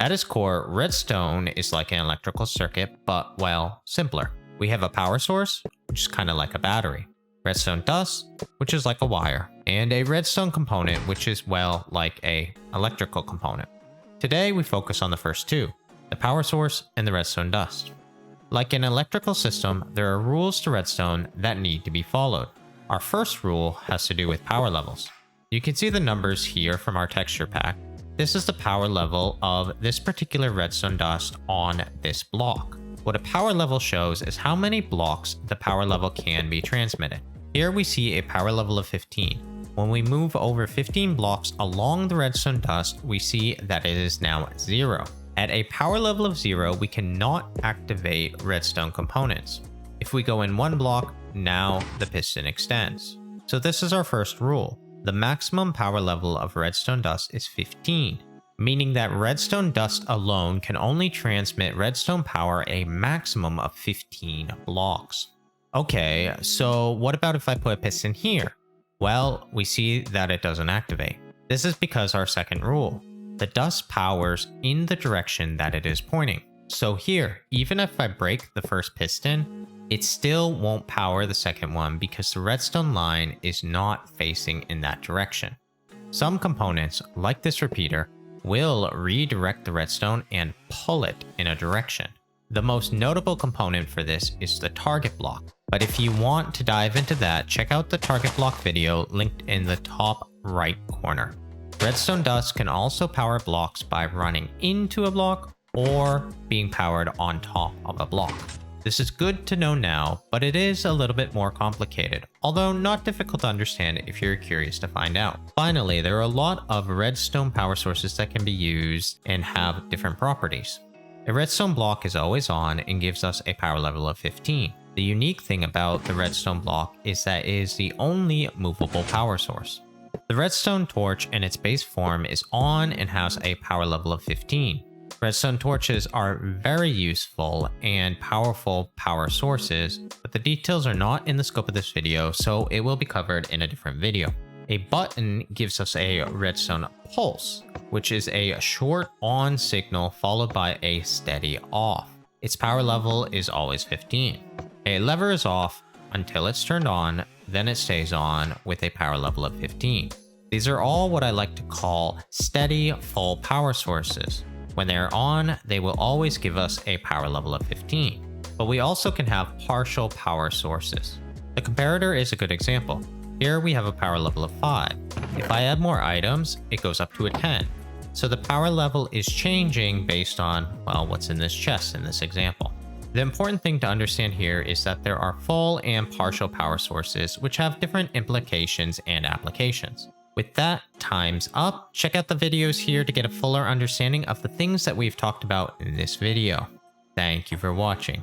At its core, redstone is like an electrical circuit, but, well, simpler. We have a power source, which is kind of like a battery, redstone dust, which is like a wire, and a redstone component, which is, well, like a electrical component. Today, we focus on the first two, the power source and the redstone dust. Like an electrical system, there are rules to redstone that need to be followed. Our first rule has to do with power levels. You can see the numbers here from our texture pack. This is the power level of this particular redstone dust on this block. What a power level shows is how many blocks the power level can be transmitted. Here we see a power level of 15. When we move over 15 blocks along the redstone dust, we see that it is now 0. At a power level of 0, we cannot activate redstone components. If we go in one block, now the piston extends. So this is our first rule. The maximum power level of redstone dust is 15, meaning that redstone dust alone can only transmit redstone power a maximum of 15 blocks. Okay, so what about if I put a piston here? Well, we see that it doesn't activate. This is because our second rule. The dust powers in the direction that it is pointing. So here, even if I break the first piston, it still won't power the second one because the redstone line is not facing in that direction. Some components, like this repeater, will redirect the redstone and pull it in a direction. The most notable component for this is the target block. But if you want to dive into that, check out the target block video linked in the top right corner. Redstone dust can also power blocks by running into a block or being powered on top of a block. This is good to know now, but it is a little bit more complicated, although not difficult to understand if you're curious to find out. Finally, there are a lot of redstone power sources that can be used and have different properties. A redstone block is always on and gives us a power level of 15. The unique thing about the redstone block is that it is the only movable power source. The redstone torch in its base form is on and has a power level of 15. Redstone torches are very useful and powerful power sources, but the details are not in the scope of this video, so it will be covered in a different video. A button gives us a redstone pulse, which is a short on signal followed by a steady off. Its power level is always 15. A lever is off until it's turned on, then it stays on with a power level of 15. These are all what I like to call steady full power sources. When they are on, they will always give us a power level of 15. But we also can have partial power sources. The comparator is a good example. Here we have a power level of 5. If I add more items, it goes up to a 10. So the power level is changing based on, well, what's in this chest in this example. The important thing to understand here is that there are full and partial power sources which have different implications and applications. With that, time's up. Check out the videos here to get a fuller understanding of the things that we've talked about in this video. Thank you for watching.